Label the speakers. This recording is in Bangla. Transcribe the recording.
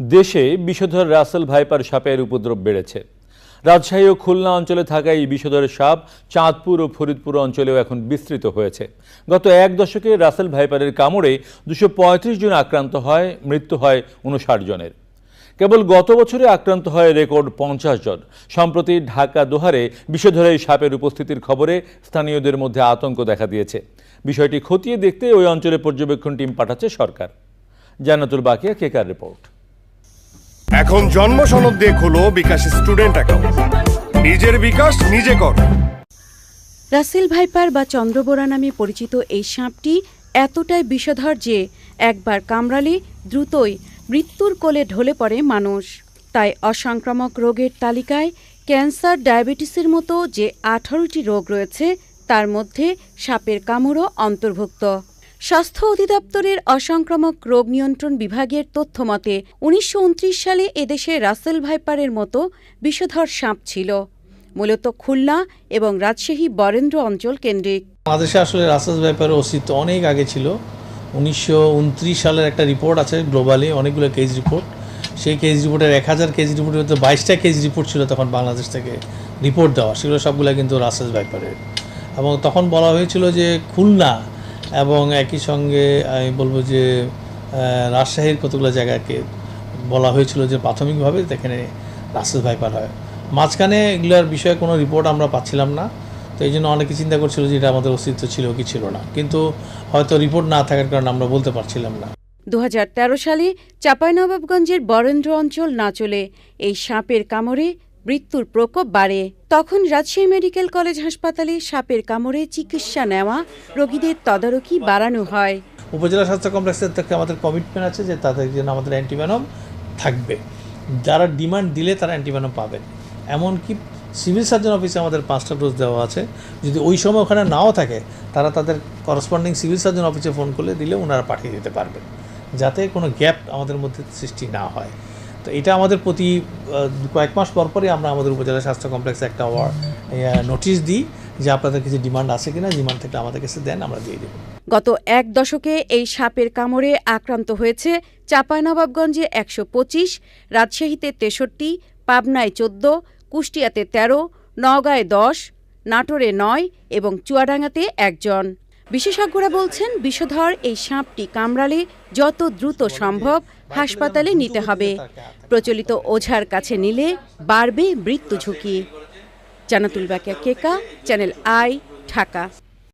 Speaker 1: দেশে বিষধর রাসেল ভাইপার সাপের উপদ্রব বেড়েছে। রাজশাহী ও খুলনা অঞ্চলে থাকা এই বিষধর সাপ চাঁদপুর ও ফরিদপুর অঞ্চলেও এখন বিস্তৃত হয়েছে। গত এক দশকে রাসেল ভাইপারের কামড়ে 235 জন আক্রান্ত হয়, মৃত্যু হয় 59 জনের। কেবল গত বছরে আক্রান্ত হয় রেকর্ড 50 জন। সম্প্রতি ঢাকা দোহারে বিষধর এই সাপের উপস্থিতির খবরে স্থানীয়দের মধ্যে আতঙ্ক দেখা দিয়েছে। বিষয়টি খতিয়ে দেখতে ওই অঞ্চলে পর্যবেক্ষণ টিম পাঠাচ্ছে সরকার। জান্নাতুল বাকিয়া, কেকার রিপোর্ট।
Speaker 2: এখন জন্ম সনদ দিয়ে খোলো বিকাশ স্টুডেন্ট অ্যাকাউন্ট। নিজের বিকাশ নিজে কর।
Speaker 3: রাসেল ভাইপার বা চন্দ্রবোরা নামে পরিচিত এই সাপটি এতটাই বিষধর যে একবার কামড়ালে দ্রুতই মৃত্যুর কোলে ঢলে পড়ে মানুষ। তাই অসংক্রামক রোগের তালিকায় ক্যান্সার, ডায়াবেটিসের মতো যে 18টি রোগ রয়েছে তার মধ্যে সাপের কামড়ও অন্তর্ভুক্ত। স্বাস্থ্য অধিদপ্তরের অসংক্রামক রোগ নিয়ন্ত্রণ বিভাগের তথ্য মতে 1929 সালে এদেশে রাসেল ভাইপারের মতো বিষধর সাপ ছিল, মূলত খুলনা এবং রাজশাহী বরেন্দ্র অঞ্চল কেন্দ্রিক।
Speaker 4: বাংলাদেশে আসলে রাসেল ভাইপারের অস্তিত্ব অনেক আগে ছিল। 1929 সালের একটা রিপোর্ট আছে গ্লোবালি, অনেকগুলো কেস রিপোর্ট। সেই কেস রিপোর্টের 1000 কেস রিপোর্টের মধ্যে 22টা কেস রিপোর্ট ছিল তখন বাংলাদেশ থেকে রিপোর্ট দেওয়া, সেগুলো সবগুলো কিন্তু রাসেল ভাইপারের। এবং তখন বলা হয়েছিল যে খুলনা এবং একই সঙ্গে আমি বলবো যে রাজশাহীর কতগুলো জায়গাকে বলা হয়েছিল যে প্রাথমিকভাবে এখানে রাসেল ভাইপার হয়। মাঝখানে এগুলোর বিষয়ে কোনো রিপোর্ট আমরা পাচ্ছিলাম না, তো এই জন্য অনেকে চিন্তা করছিল যে এটা আমাদের অস্তিত্ব ছিল কি ছিল না, কিন্তু হয়তো রিপোর্ট না থাকার কারণে আমরা বলতে পারছিলাম না।
Speaker 3: 2013 সালে চাঁপাইনবাবগঞ্জের বরেন্দ্র অঞ্চল নাচলে এই সাপের কামড়ে মৃত্যুর প্রকোপ বাড়ে। তখন রাজশাহী মেডিকেল কলেজ হাসপাতালে সাপের কামড়ে চিকিৎসা নেওয়া রোগীদের তদারকি বাড়ানো হয়।
Speaker 4: উপজেলা স্বাস্থ্য কমপ্লেক্সের থেকে আমাদের কমিটমেন্ট আছে যে তাদের জন্য আমাদের অ্যান্টিভেনম থাকবে, যারা ডিমান্ড দিলে তারা অ্যান্টিভেনম পাবেন। এমনকি সিভিল সার্জন অফিসে আমাদের 5টা ডোজ দেওয়া আছে। যদি ওই সময় ওখানে নাও থাকে তারা তাদের করসপন্ডিং সিভিল সার্জন অফিসে ফোন করলে দিলে ওনারা পাঠিয়ে দিতে পারবেন, যাতে কোনো গ্যাপ আমাদের মধ্যে সৃষ্টি না হয়। তো এটা আমাদের প্রতি কয়েক মাস পরপরই আমরা আমাদের উপজেলা স্বাস্থ্য কমপ্লেক্সে একটা নোটিশ দিই যে আপনাদের কিছু ডিমান্ড আছে কিনা, ডিমান্ড থাকলে আমাদের কাছে দেন, আমরা দিয়ে দেব।
Speaker 3: গত এক দশকে এই সাপের কামড়ে আক্রান্ত হয়েছে চাঁপাইনবাবগঞ্জে 125, রাজশাহীতে 63, পাবনায় 14, কুষ্টিয়াতে 13, নওগাঁয় 10, নাটোরে 9 এবং চুয়াডাঙ্গাতে 1 জন। বিশেষজ্ঞরা বলছেন বিষধর এই সাপটি কামড়ালে যত দ্রুত সম্ভব হাসপাতালে নিতে হবে। প্রচলিত ওঝার কাছে নিলে বাড়বে মৃত্যু ঝুঁকি। জান্নাতুল বাকিয়া, কেকা, চ্যানেল আই, ঢাকা।